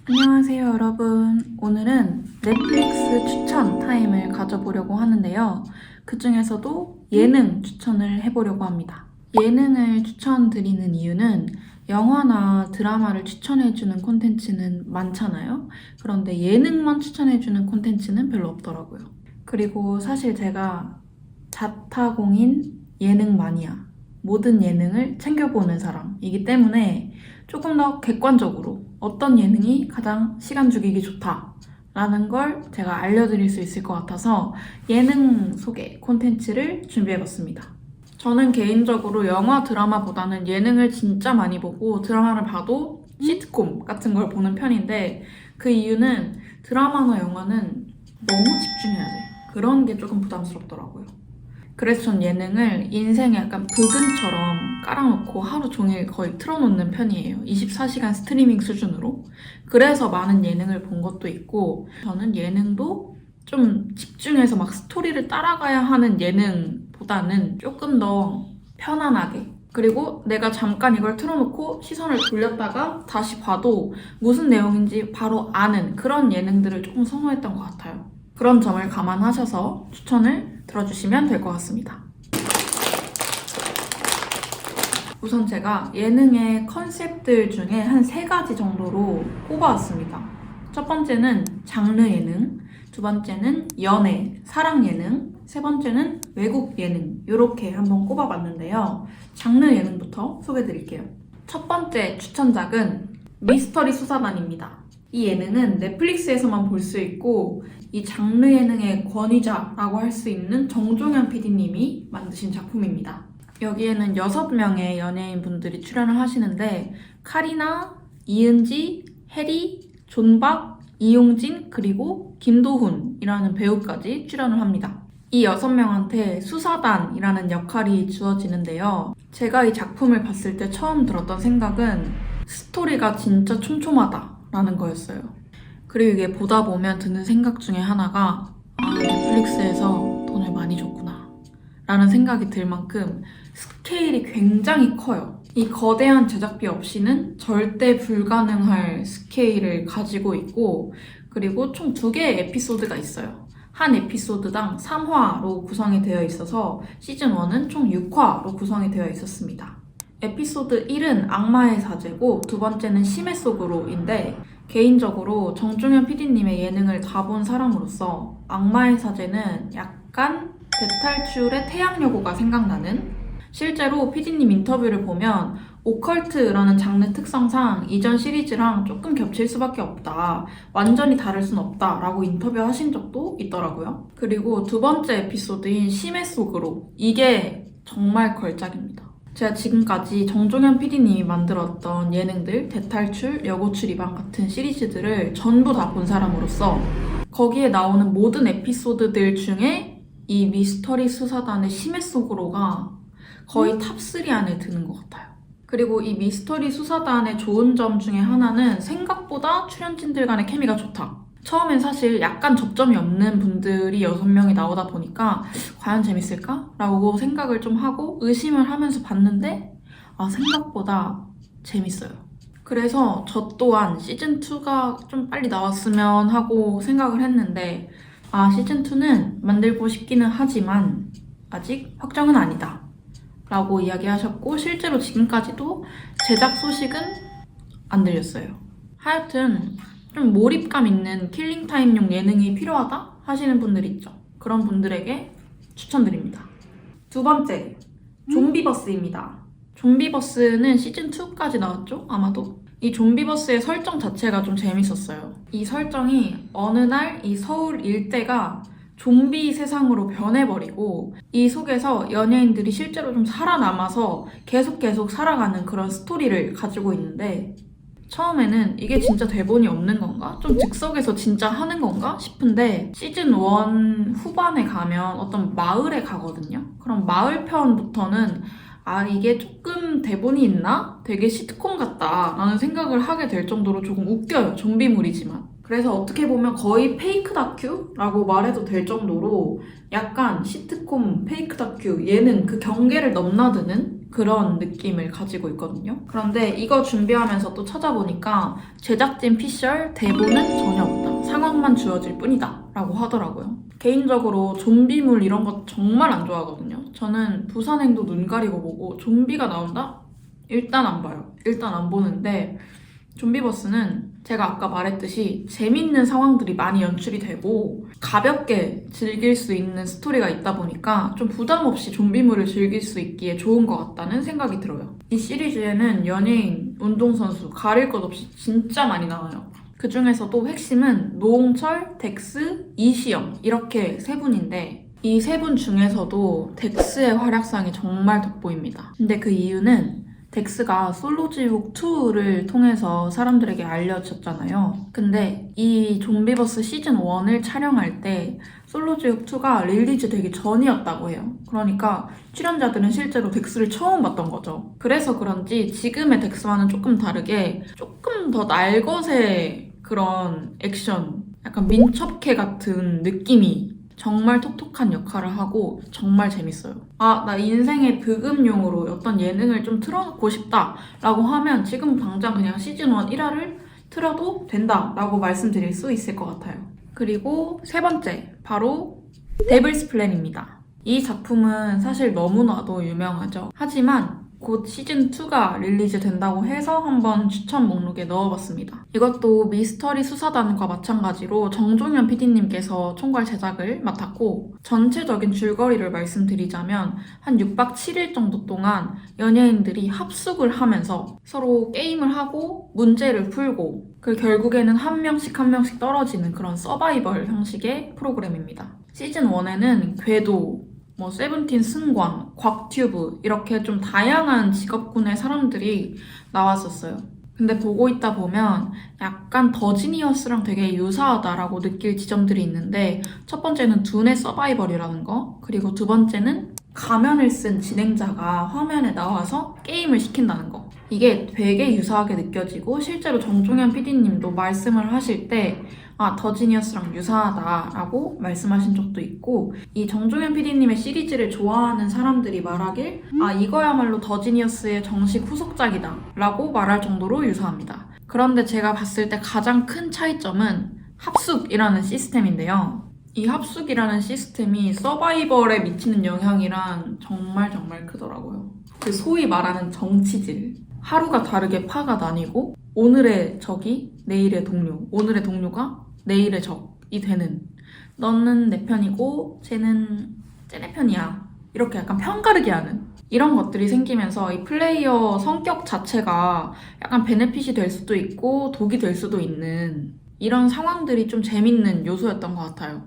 안녕하세요, 여러분. 오늘은 넷플릭스 추천 타임을 가져보려고 하는데요. 그 중에서도 예능 추천을 해보려고 합니다. 예능을 추천드리는 이유는 영화나 드라마를 추천해주는 콘텐츠는 많잖아요. 그런데 예능만 추천해주는 콘텐츠는 별로 없더라고요. 그리고 사실 제가 자타공인 예능 마니아, 모든 예능을 챙겨보는 사람이기 때문에 조금 더 객관적으로 어떤 예능이 가장 시간 죽이기 좋다라는 걸 제가 알려드릴 수 있을 것 같아서 예능 소개 콘텐츠를 준비해봤습니다. 저는 개인적으로 영화 드라마보다는 예능을 진짜 많이 보고 드라마를 봐도 시트콤 같은 걸 보는 편인데 그 이유는 드라마나 영화는 너무 집중해야 돼. 그런 게 조금 부담스럽더라고요. 그래서 전 예능을 인생에 약간 브금처럼 깔아놓고 하루 종일 거의 틀어놓는 편이에요. 24시간 스트리밍 수준으로. 그래서 많은 예능을 본 것도 있고 저는 예능도 좀 집중해서 막 스토리를 따라가야 하는 예능보다는 조금 더 편안하게 그리고 내가 잠깐 이걸 틀어놓고 시선을 돌렸다가 다시 봐도 무슨 내용인지 바로 아는 그런 예능들을 조금 선호했던 것 같아요. 그런 점을 감안하셔서 추천을 들어주시면 될 것 같습니다. 우선 제가 예능의 컨셉들 중에 한 3가지 정도로 꼽아왔습니다. 첫 번째는 장르 예능, 두 번째는 연애, 사랑 예능, 세 번째는 외국 예능 이렇게 한번 꼽아봤는데요. 장르 예능부터 소개해드릴게요. 첫 번째 추천작은 미스터리 수사단입니다. 이 예능은 넷플릭스에서만 볼 수 있고 이 장르 예능의 권위자라고 할 수 있는 정종현 PD님이 만드신 작품입니다. 여기에는 6명의 연예인분들이 출연을 하시는데 카리나, 이은지, 해리, 존박, 이용진, 그리고 김도훈이라는 배우까지 출연을 합니다. 이 6명한테 수사단이라는 역할이 주어지는데요. 제가 이 작품을 봤을 때 처음 들었던 생각은 스토리가 진짜 촘촘하다라는 거였어요. 그리고 이게 보다 보면 드는 생각 중에 하나가 넷플릭스에서 돈을 많이 줬구나 라는 생각이 들 만큼 스케일이 굉장히 커요. 이 거대한 제작비 없이는 절대 불가능할 스케일을 가지고 있고 그리고 총 2개의 에피소드가 있어요. 한 에피소드당 3화로 구성이 되어 있어서 시즌1은 총 6화로 구성이 되어 있었습니다. 에피소드 1은 악마의 사제고 두 번째는 심해 속으로인데 개인적으로 정종현 PD님의 예능을 다 본 사람으로서 악마의 사제는 약간 대탈출의 태양여고가 생각나는 실제로 PD님 인터뷰를 보면 오컬트라는 장르 특성상 이전 시리즈랑 조금 겹칠 수밖에 없다. 완전히 다를 순 없다 라고 인터뷰하신 적도 있더라고요. 그리고 두 번째 에피소드인 심해 속으로 이게 정말 걸작입니다. 제가 지금까지 정종현 PD님이 만들었던 예능들, 대탈출, 여고출입반 같은 시리즈들을 전부 다 본 사람으로서 거기에 나오는 모든 에피소드들 중에 이 미스터리 수사단의 심해 속으로가 거의 탑3 안에 드는 것 같아요. 그리고 이 미스터리 수사단의 좋은 점 중에 하나는 생각보다 출연진들 간의 케미가 좋다. 처음엔 사실 약간 접점이 없는 분들이 6명이 나오다 보니까 과연 재밌을까? 라고 생각을 좀 하고 의심을 하면서 봤는데 생각보다 재밌어요. 그래서 저 또한 시즌2가 좀 빨리 나왔으면 하고 생각을 했는데 시즌2는 만들고 싶기는 하지만 아직 확정은 아니다 라고 이야기하셨고 실제로 지금까지도 제작 소식은 안 들렸어요. 하여튼 좀 몰입감 있는 킬링타임용 예능이 필요하다 하시는 분들 있죠. 그런 분들에게 추천드립니다. 두 번째, 좀비버스입니다. 좀비버스는 시즌2까지 나왔죠? 아마도? 이 좀비버스의 설정 자체가 좀 재밌었어요. 이 설정이 어느 날 이 서울 일대가 좀비 세상으로 변해버리고 이 속에서 연예인들이 실제로 좀 살아남아서 계속 살아가는 그런 스토리를 가지고 있는데 처음에는 이게 진짜 대본이 없는 건가? 좀 즉석에서 진짜 하는 건가? 싶은데 시즌 1 후반에 가면 어떤 마을에 가거든요. 그럼 마을 편부터는 이게 조금 대본이 있나? 되게 시트콤 같다 라는 생각을 하게 될 정도로 조금 웃겨요. 좀비물이지만. 그래서 어떻게 보면 거의 페이크 다큐라고 말해도 될 정도로 약간 시트콤, 페이크 다큐, 예능 그 경계를 넘나드는 그런 느낌을 가지고 있거든요. 그런데 이거 준비하면서 또 찾아보니까 제작진 피셜, 대본은 전혀 없다. 상황만 주어질 뿐이다. 라고 하더라고요. 개인적으로 좀비물 이런 거 정말 안 좋아하거든요. 저는 부산행도 눈 가리고 보고 좀비가 나온다? 일단 안 봐요. 일단 안 보는데 좀비버스는 제가 아까 말했듯이 재밌는 상황들이 많이 연출이 되고 가볍게 즐길 수 있는 스토리가 있다 보니까 좀 부담 없이 좀비물을 즐길 수 있기에 좋은 것 같다는 생각이 들어요. 이 시리즈에는 연예인, 운동선수 가릴 것 없이 진짜 많이 나와요. 그 중에서도 핵심은 노홍철, 덱스, 이시영 이렇게 세 분인데 이 세 분 중에서도 덱스의 활약상이 정말 돋보입니다. 근데 그 이유는 덱스가 솔로지옥2를 통해서 사람들에게 알려졌잖아요. 근데 이 좀비버스 시즌 1을 촬영할 때 솔로지옥2가 릴리즈 되기 전이었다고 해요. 그러니까 출연자들은 실제로 덱스를 처음 봤던 거죠. 그래서 그런지 지금의 덱스와는 조금 다르게 조금 더 날것의 그런 액션, 약간 민첩해 같은 느낌이 정말 톡톡한 역할을 하고 정말 재밌어요. 아, 나 인생의 브금용으로 어떤 예능을 좀 틀어놓고 싶다 라고 하면 지금 당장 그냥 시즌 1 1화를 틀어도 된다 라고 말씀드릴 수 있을 것 같아요. 그리고 세 번째, 바로 데블스 플랜입니다. 이 작품은 사실 너무나도 유명하죠. 하지만 곧 시즌2가 릴리즈 된다고 해서 한번 추천 목록에 넣어봤습니다. 이것도 미스터리 수사단과 마찬가지로 정종현 PD님께서 총괄 제작을 맡았고 전체적인 줄거리를 말씀드리자면 한 6박 7일 정도 동안 연예인들이 합숙을 하면서 서로 게임을 하고 문제를 풀고 그 결국에는 한 명씩 떨어지는 그런 서바이벌 형식의 프로그램입니다. 시즌 1에는 궤도, 세븐틴 승광, 곽튜브 이렇게 좀 다양한 직업군의 사람들이 나왔었어요. 근데 보고 있다 보면 약간 더 지니어스랑 되게 유사하다라고 느낄 지점들이 있는데 첫 번째는 두뇌 서바이벌이라는 거, 그리고 두 번째는 가면을 쓴 진행자가 화면에 나와서 게임을 시킨다는 거. 이게 되게 유사하게 느껴지고 실제로 정종현 PD님도 말씀을 하실 때 더 지니어스랑 유사하다라고 말씀하신 적도 있고 이 정종현 PD님의 시리즈를 좋아하는 사람들이 말하길 이거야말로 더 지니어스의 정식 후속작이다 라고 말할 정도로 유사합니다. 그런데 제가 봤을 때 가장 큰 차이점은 합숙이라는 시스템인데요. 이 합숙이라는 시스템이 서바이벌에 미치는 영향이란 정말 크더라고요. 그 소위 말하는 정치질. 하루가 다르게 파가 나뉘고 오늘의 적이 내일의 동료, 오늘의 동료가 내일의 적이 되는, 너는 내 편이고 쟤는 쟤네 편이야, 이렇게 약간 편가르기 하는 이런 것들이 생기면서 이 플레이어 성격 자체가 약간 베네핏이 될 수도 있고 독이 될 수도 있는 이런 상황들이 좀 재밌는 요소였던 것 같아요.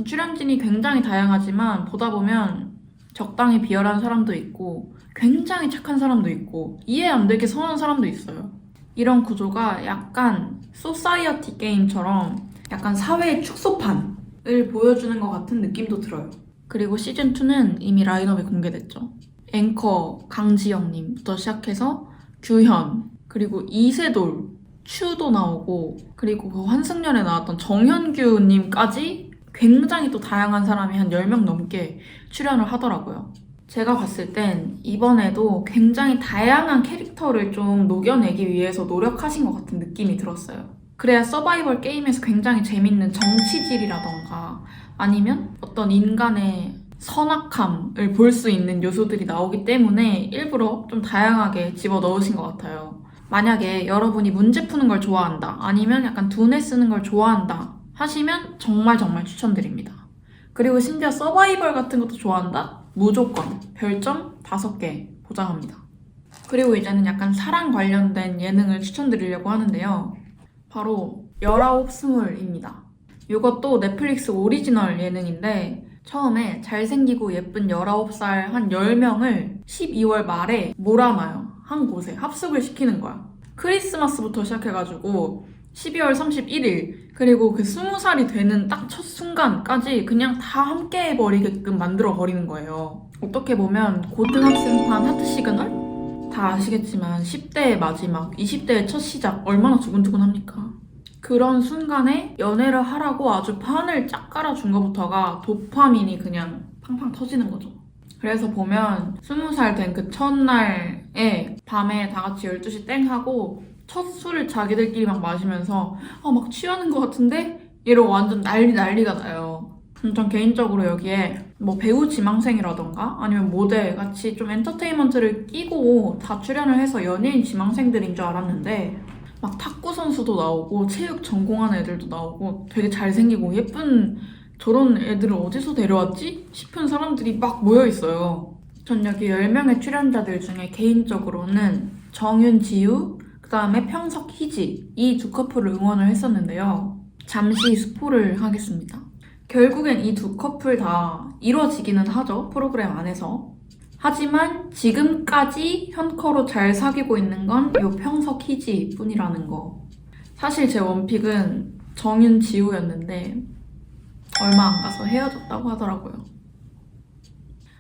출연진이 굉장히 다양하지만 보다 보면 적당히 비열한 사람도 있고 굉장히 착한 사람도 있고 이해 안 되게 선한 사람도 있어요. 이런 구조가 약간 소사이어티 게임처럼 약간 사회의 축소판을 보여주는 것 같은 느낌도 들어요. 그리고 시즌2는 이미 라인업이 공개됐죠. 앵커 강지영님부터 시작해서 규현, 그리고 이세돌, 추도 나오고, 그리고 그 환승연에 나왔던 정현규님까지 굉장히 또 다양한 사람이 한 10명 넘게 출연을 하더라고요. 제가 봤을 땐 이번에도 굉장히 다양한 캐릭터를 좀 녹여내기 위해서 노력하신 것 같은 느낌이 들었어요. 그래야 서바이벌 게임에서 굉장히 재밌는 정치질이라던가 아니면 어떤 인간의 선악함을 볼 수 있는 요소들이 나오기 때문에 일부러 좀 다양하게 집어넣으신 것 같아요. 만약에 여러분이 문제 푸는 걸 좋아한다, 아니면 약간 두뇌 쓰는 걸 좋아한다 하시면 정말 추천드립니다. 그리고 심지어 서바이벌 같은 것도 좋아한다? 무조건 별점 5개 보장합니다. 그리고 이제는 약간 사랑 관련된 예능을 추천드리려고 하는데요. 바로 19스물입니다. 이것도 넷플릭스 오리지널 예능인데 처음에 잘생기고 예쁜 19살 한 10명을 12월 말에 몰아놔요. 한 곳에 합숙을 시키는 거야. 크리스마스부터 시작해가지고 12월 31일 그리고 그 20살이 되는 딱 첫 순간까지 그냥 다 함께 해버리게끔 만들어버리는 거예요. 어떻게 보면 고등학생판 하트 시그널? 다 아시겠지만 10대의 마지막, 20대의 첫 시작 얼마나 두근두근합니까? 그런 순간에 연애를 하라고 아주 판을 쫙 깔아준 것부터가 도파민이 그냥 팡팡 터지는 거죠. 그래서 보면 20살 된 그 첫날에 밤에 다 같이 12시 땡 하고 첫 술을 자기들끼리 막 마시면서 막 취하는 것 같은데? 이러고 완전 난리가 나요. 전 개인적으로 여기에 뭐 배우 지망생이라던가 아니면 모델 같이 좀 엔터테인먼트를 끼고 다 출연을 해서 연예인 지망생들인 줄 알았는데 막 탁구 선수도 나오고 체육 전공하는 애들도 나오고 되게 잘생기고 예쁜 저런 애들을 어디서 데려왔지? 싶은 사람들이 막 모여있어요. 전 여기 10명의 출연자들 중에 개인적으로는 정윤지우, 그 다음에 평석 희지 이 두 커플을 응원을 했었는데요. 잠시 스포를 하겠습니다. 결국엔 이 두 커플 다 이루어지기는 하죠. 프로그램 안에서. 하지만 지금까지 현커로 잘 사귀고 있는 건 요 평석 희지 뿐이라는 거. 사실 제 원픽은 정윤지우였는데 얼마 안 가서 헤어졌다고 하더라고요.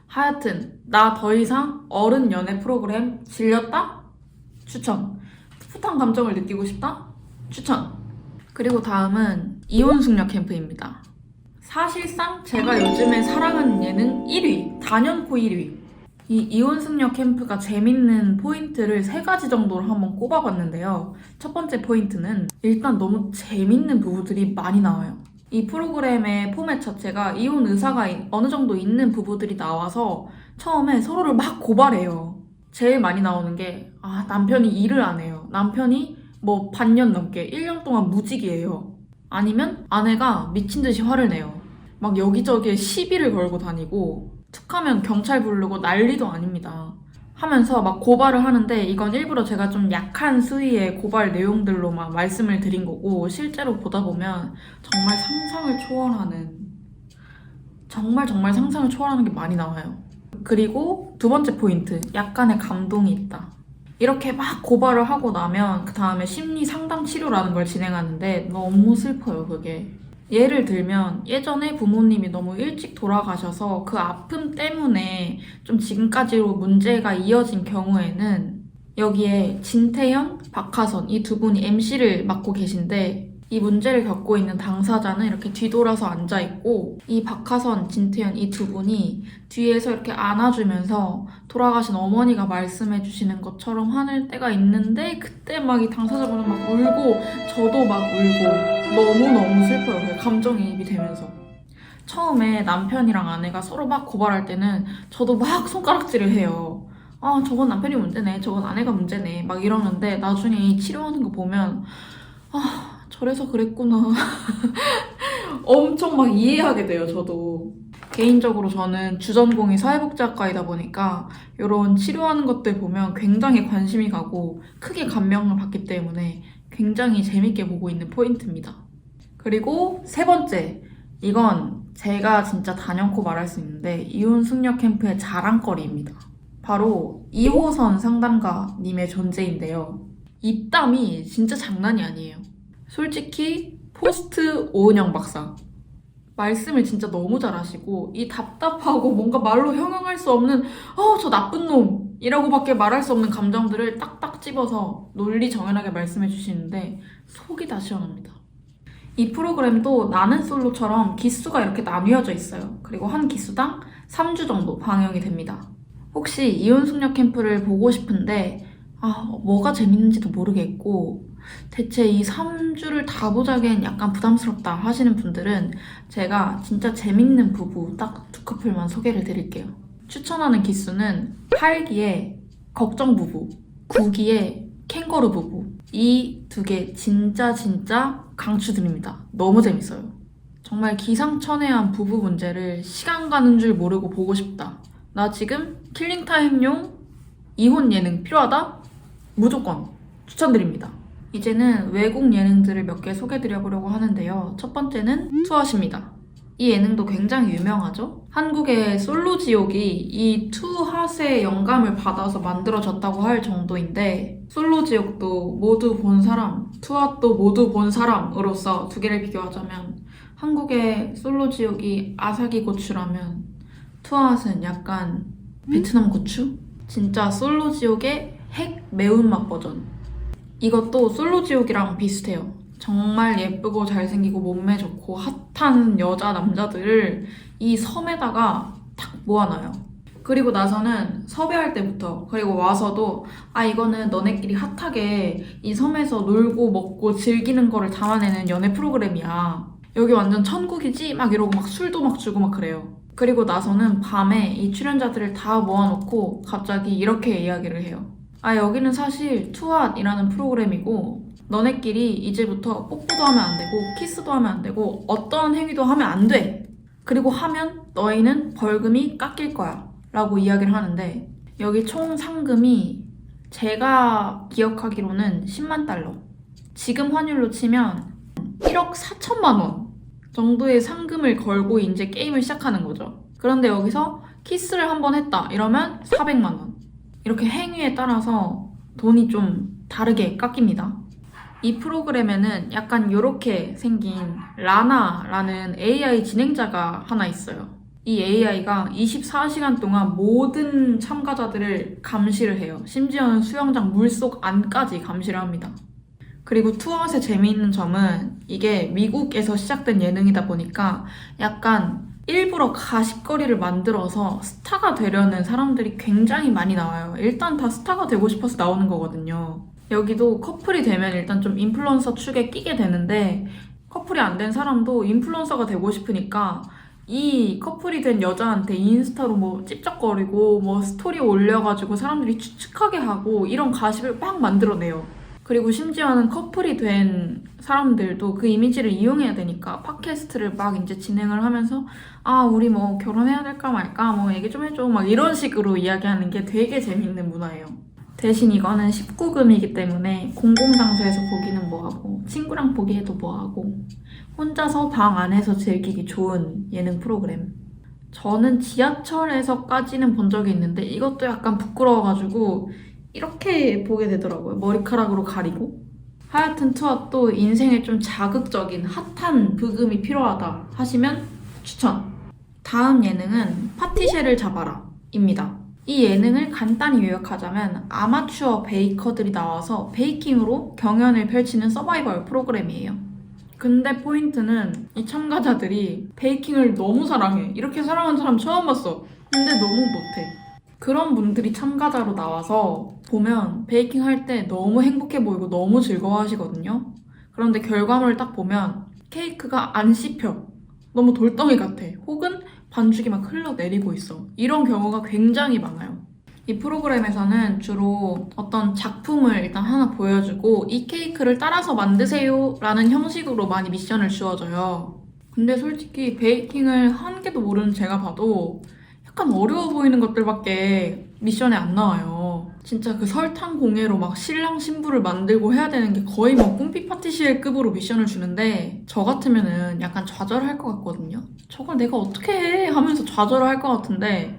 하여튼 나 더 이상 어른 연애 프로그램 질렸다? 추천. 풋풋한 감정을 느끼고 싶다? 추천. 그리고 다음은 이혼숙녀 캠프입니다. 사실상 제가 요즘에 사랑하는 예능 1위, 단연코 1위. 이 이혼숙녀 캠프가 재밌는 포인트를 3가지 정도로 한번 꼽아봤는데요. 첫 번째 포인트는 일단 너무 재밌는 부부들이 많이 나와요. 이 프로그램의 포맷 자체가 이혼 의사가 어느 정도 있는 부부들이 나와서 처음에 서로를 막 고발해요. 제일 많이 나오는 게 남편이 일을 안 해요. 남편이 뭐 반년 넘게 1년 동안 무직이에요. 아니면 아내가 미친 듯이 화를 내요. 막 여기저기에 시비를 걸고 다니고 툭하면 경찰 부르고 난리도 아닙니다. 하면서 막 고발을 하는데 이건 일부러 제가 좀 약한 수위의 고발 내용들로 막 말씀을 드린 거고 실제로 보다 보면 정말 상상을 초월하는 게 많이 나와요. 그리고 두 번째 포인트, 약간의 감동이 있다. 이렇게 막 고발을 하고 나면 그 다음에 심리 상담 치료라는 걸 진행하는데 너무 슬퍼요, 그게. 예를 들면 예전에 부모님이 너무 일찍 돌아가셔서 그 아픔 때문에 좀 지금까지로 문제가 이어진 경우에는 여기에 진태현, 박하선 이 두 분이 MC를 맡고 계신데 이 문제를 겪고 있는 당사자는 이렇게 뒤돌아서 앉아있고 이 박하선, 진태현 이 두 분이 뒤에서 이렇게 안아주면서 돌아가신 어머니가 말씀해주시는 것처럼 하는 때가 있는데 그때 막 이 당사자분은 막 울고 저도 막 울고 너무너무 슬퍼요. 감정이입이 되면서. 처음에 남편이랑 아내가 서로 막 고발할 때는 저도 막 손가락질을 해요. 저건 남편이 문제네, 저건 아내가 문제네 막 이러는데 나중에 이 치료하는 거 보면 저래서 그랬구나. 엄청 막 이해하게 돼요, 저도. 개인적으로 저는 주전공이 사회복지학과이다 보니까 이런 치료하는 것들 보면 굉장히 관심이 가고 크게 감명을 받기 때문에 굉장히 재밌게 보고 있는 포인트입니다. 그리고 세 번째, 이건 제가 진짜 단연코 말할 수 있는데 이혼숙녀 캠프의 자랑거리입니다. 바로 2호선 상담가님의 존재인데요. 입담이 진짜 장난이 아니에요. 솔직히 포스트 오은영 박사. 말씀을 진짜 너무 잘하시고 이 답답하고 뭔가 말로 형용할 수 없는 저 나쁜 놈이라고밖에 말할 수 없는 감정들을 딱딱 집어서 논리 정연하게 말씀해 주시는데 속이 다 시원합니다. 이 프로그램도 나는 솔로처럼 기수가 이렇게 나뉘어져 있어요. 그리고 한 기수당 3주 정도 방영이 됩니다. 혹시 이혼숙녀 캠프를 보고 싶은데 뭐가 재밌는지도 모르겠고 대체 이 3주를 다 보자기엔 약간 부담스럽다 하시는 분들은 제가 진짜 재밌는 부부 딱 2커플만 소개를 드릴게요. 추천하는 기수는 8기의 걱정 부부, 9기의 캥거루 부부. 이 2개 진짜 강추드립니다. 너무 재밌어요. 정말 기상천외한 부부 문제를 시간 가는 줄 모르고 보고 싶다. 나 지금 킬링타임용 이혼 예능 필요하다? 무조건 추천드립니다. 이제는 외국 예능들을 몇 개 소개드려보려고 하는데요. 첫 번째는 투핫입니다. 이 예능도 굉장히 유명하죠? 한국의 솔로지옥이 이 투핫의 영감을 받아서 만들어졌다고 할 정도인데 솔로지옥도 모두 본 사람, 투핫도 모두 본 사람으로서 2개를 비교하자면 한국의 솔로지옥이 아사기 고추라면 투핫은 약간 베트남 고추? 진짜 솔로지옥의 핵 매운맛 버전. 이것도 솔로지옥이랑 비슷해요. 정말 예쁘고 잘생기고 몸매 좋고 핫한 여자 남자들을 이 섬에다가 탁 모아놔요. 그리고 나서는 섭외할 때부터, 그리고 와서도 이거는 너네끼리 핫하게 이 섬에서 놀고 먹고 즐기는 거를 담아내는 연애 프로그램이야. 여기 완전 천국이지? 막 이러고 막 술도 막 주고 막 그래요. 그리고 나서는 밤에 이 출연자들을 다 모아놓고 갑자기 이렇게 이야기를 해요. 여기는 사실 투핫이라는 프로그램이고 너네끼리 이제부터 뽀뽀도 하면 안 되고 키스도 하면 안 되고 어떤 행위도 하면 안 돼. 그리고 하면 너희는 벌금이 깎일 거야 라고 이야기를 하는데, 여기 총 상금이 제가 기억하기로는 10만 달러, 지금 환율로 치면 1억 4천만 원 정도의 상금을 걸고 이제 게임을 시작하는 거죠. 그런데 여기서 키스를 한번 했다 이러면 400만 원, 이렇게 행위에 따라서 돈이 좀 다르게 깎입니다. 이 프로그램에는 약간 이렇게 생긴 라나라는 AI 진행자가 하나 있어요. 이 AI가 24시간 동안 모든 참가자들을 감시를 해요. 심지어는 수영장 물속 안까지 감시를 합니다. 그리고 투아웃의 재미있는 점은 이게 미국에서 시작된 예능이다 보니까 약간 일부러 가십거리를 만들어서 스타가 되려는 사람들이 굉장히 많이 나와요. 일단 다 스타가 되고 싶어서 나오는 거거든요. 여기도 커플이 되면 일단 좀 인플루언서 축에 끼게 되는데, 커플이 안 된 사람도 인플루언서가 되고 싶으니까 이 커플이 된 여자한테 인스타로 뭐 찝쩍거리고 뭐 스토리 올려가지고 사람들이 추측하게 하고 이런 가십을 막 만들어내요. 그리고 심지어는 커플이 된 사람들도 그 이미지를 이용해야 되니까 팟캐스트를 막 이제 진행을 하면서 우리 뭐 결혼해야 될까 말까 뭐 얘기 좀 해줘 막 이런 식으로 이야기하는 게 되게 재밌는 문화예요. 대신 이거는 19금이기 때문에 공공장소에서 보기는 뭐하고 친구랑 보기에도 뭐하고 혼자서 방 안에서 즐기기 좋은 예능 프로그램. 저는 지하철에서까지는 본 적이 있는데 이것도 약간 부끄러워가지고 이렇게 보게 되더라고요. 머리카락으로 가리고. 하여튼 투핫도 인생에 좀 자극적인 핫한 브금이 필요하다 하시면 추천. 다음 예능은 파티쉐를 잡아라 입니다. 이 예능을 간단히 요약하자면 아마추어 베이커들이 나와서 베이킹으로 경연을 펼치는 서바이벌 프로그램이에요. 근데 포인트는 이 참가자들이 베이킹을 너무 사랑해. 이렇게 사랑하는 사람 처음 봤어. 근데 너무 못해. 그런 분들이 참가자로 나와서 보면 베이킹 할 때 너무 행복해 보이고 너무 즐거워하시거든요. 그런데 결과물을 딱 보면 케이크가 안 씹혀. 너무 돌덩이 같아. 혹은 반죽이 막 흘러내리고 있어. 이런 경우가 굉장히 많아요. 이 프로그램에서는 주로 어떤 작품을 일단 하나 보여주고 이 케이크를 따라서 만드세요 라는 형식으로 많이 미션을 주어져요. 근데 솔직히 베이킹을 한 개도 모르는 제가 봐도 약간 어려워 보이는 것들밖에 미션에 안 나와요. 진짜 그 설탕 공예로 막 신랑 신부를 만들고 해야 되는 게 거의 뭐 꿈피 파티시엘 급으로 미션을 주는데 저 같으면은 약간 좌절할 것 같거든요. 저걸 내가 어떻게 해 하면서 좌절을 할 것 같은데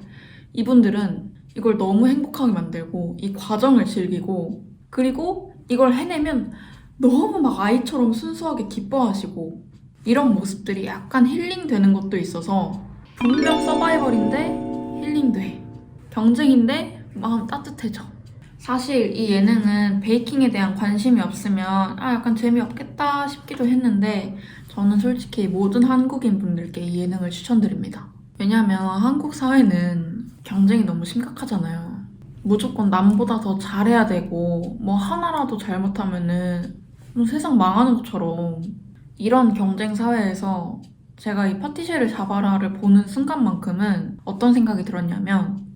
이분들은 이걸 너무 행복하게 만들고 이 과정을 즐기고 그리고 이걸 해내면 너무 막 아이처럼 순수하게 기뻐하시고 이런 모습들이 약간 힐링되는 것도 있어서 분명 서바이벌인데 힐링돼. 경쟁인데 마음 따뜻해져. 사실 이 예능은 베이킹에 대한 관심이 없으면 약간 재미없겠다 싶기도 했는데 저는 솔직히 모든 한국인 분들께 이 예능을 추천드립니다. 왜냐면 한국 사회는 경쟁이 너무 심각하잖아요. 무조건 남보다 더 잘해야 되고 뭐 하나라도 잘못하면은 세상 망하는 것처럼 이런 경쟁 사회에서 제가 이 파티쉐를 잡아라를 보는 순간만큼은 어떤 생각이 들었냐면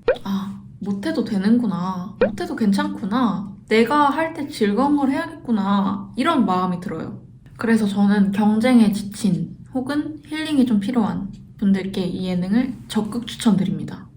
못해도 되는구나. 못해도 괜찮구나. 내가 할 때 즐거운 걸 해야겠구나. 이런 마음이 들어요. 그래서 저는 경쟁에 지친 혹은 힐링이 좀 필요한 분들께 이 예능을 적극 추천드립니다.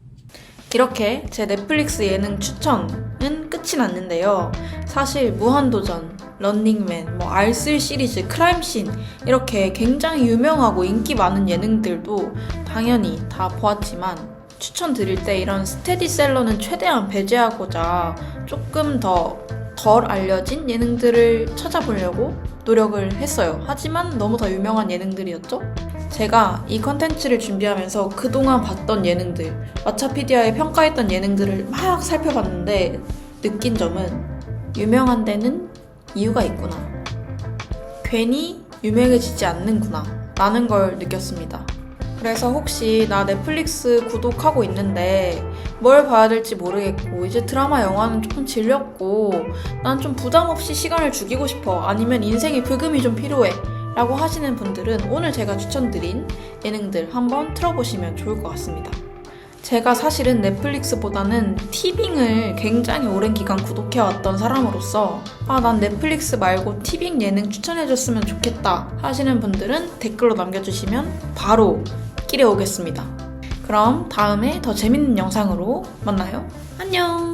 이렇게 제 넷플릭스 예능 추천은 끝이 났는데요. 사실 무한도전, 런닝맨, R3 시리즈, 크라임씬 이렇게 굉장히 유명하고 인기 많은 예능들도 당연히 다 보았지만 추천드릴 때 이런 스테디셀러는 최대한 배제하고자 조금 덜 알려진 예능들을 찾아보려고 노력을 했어요. 하지만 너무 더 유명한 예능들이었죠? 제가 이 컨텐츠를 준비하면서 그동안 봤던 예능들, 왓챠피디아에 평가했던 예능들을 막 살펴봤는데 느낀 점은 유명한 데는 이유가 있구나. 괜히 유명해지지 않는구나 라는 걸 느꼈습니다. 그래서 혹시 나 넷플릭스 구독하고 있는데 뭘 봐야 될지 모르겠고 이제 드라마 영화는 조금 질렸고 난 좀 부담 없이 시간을 죽이고 싶어 아니면 인생에 브금이 좀 필요해 라고 하시는 분들은 오늘 제가 추천드린 예능들 한번 틀어보시면 좋을 것 같습니다. 제가 사실은 넷플릭스보다는 티빙을 굉장히 오랜 기간 구독해왔던 사람으로서 난 넷플릭스 말고 티빙 예능 추천해줬으면 좋겠다 하시는 분들은 댓글로 남겨주시면 바로 끼래 오겠습니다. 그럼 다음에 더 재밌는 영상으로 만나요. 안녕!